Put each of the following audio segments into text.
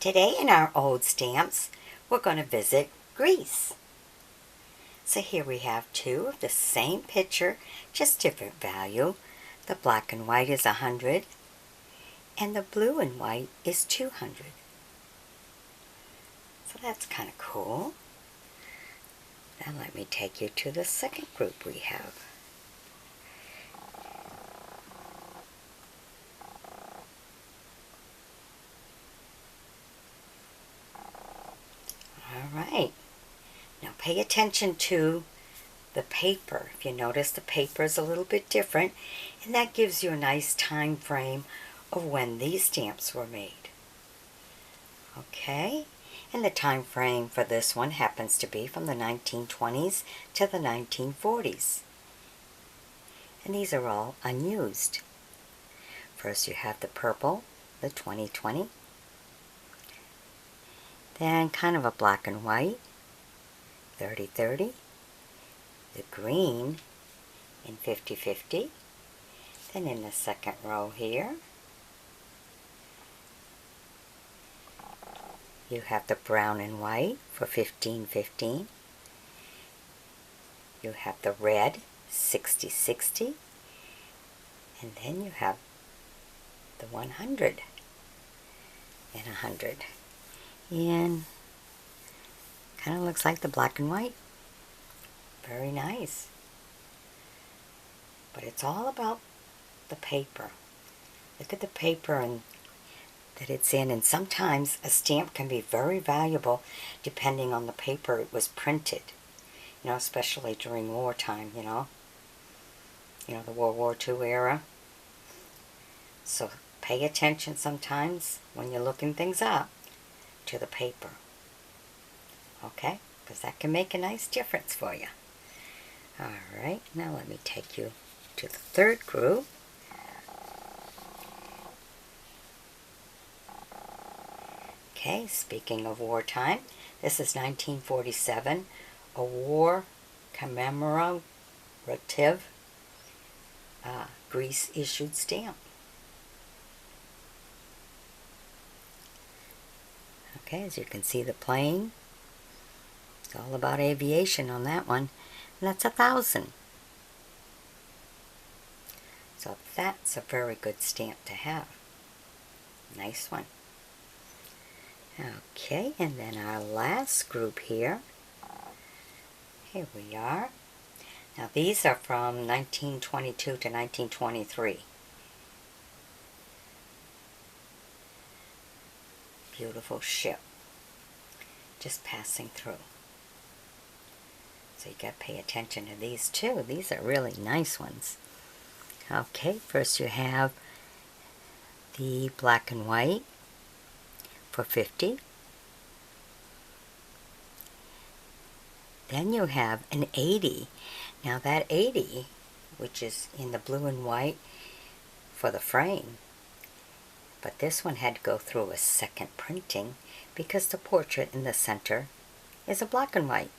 Today in our old stamps, we're going to visit Greece. So here we have two of the same picture, just different value. The black and white is 100, and the blue and white is 200. So that's kind of cool. Now let me take you to the second group we have. Alright, now pay attention to the paper. If you notice, the paper is a little bit different, and that gives you a nice time frame of when these stamps were made. Okay, and the time frame for this one happens to be from the 1920s to the 1940s. And these are all unused. First you have the purple, the 2020. Then kind of a black and white, 30-30. The green in 50-50. Then in the second row here, you have the brown and white for 15-15. You have the red, 60-60. And then you have the 100 and 100. And kind of looks like the black and white. Very nice. But it's all about the paper. Look at the paper and that it's in, and sometimes a stamp can be very valuable depending on the paper it was printed. You know, especially during wartime, you know, the World War II era. So pay attention sometimes when you're looking things up to the paper. Okay? Because that can make a nice difference for you. Alright, now let me take you to the third group. Okay, speaking of wartime, this is 1947, a War Commemorative Greece issued stamp. Okay, as you can see the plane, it's all about aviation on that one, and that's 1,000. So that's a very good stamp to have. Nice one. Okay, and then our last group here we are. Now these are from 1922 to 1923. Beautiful ship just passing through. So you got to pay attention to these too. These are really nice ones. Okay, first you have the black and white for 50. Then you have an 80. Now that 80, which is in the blue and white for the frame, but this one had to go through a second printing because the portrait in the center is a black and white.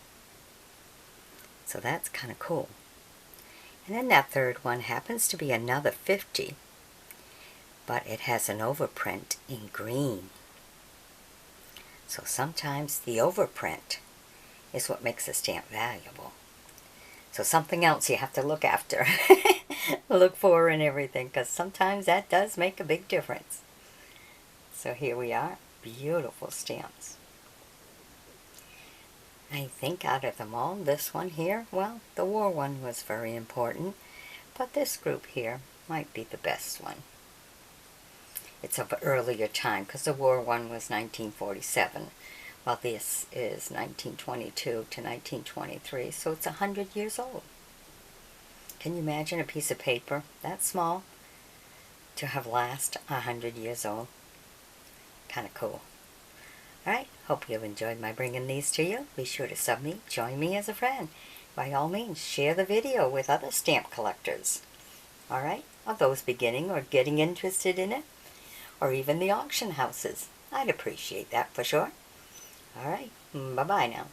So that's kind of cool. And then that third one happens to be another 50, but it has an overprint in green. So sometimes the overprint is what makes a stamp valuable. So something else you have to look after, look for and everything, because sometimes that does make a big difference. So here we are, beautiful stamps. I think out of them all, this one here, well, the war one was very important, but this group here might be the best one. It's of an earlier time, because the war one was 1947, while this is 1922 to 1923, so it's 100 years old. Can you imagine a piece of paper that small to have last 100 years old? Kind of cool. Alright, hope you've enjoyed my bringing these to you. Be sure to sub me, join me as a friend. By all means, share the video with other stamp collectors. Alright, or those beginning or getting interested in it, or even the auction houses. I'd appreciate that for sure. Alright, bye-bye now.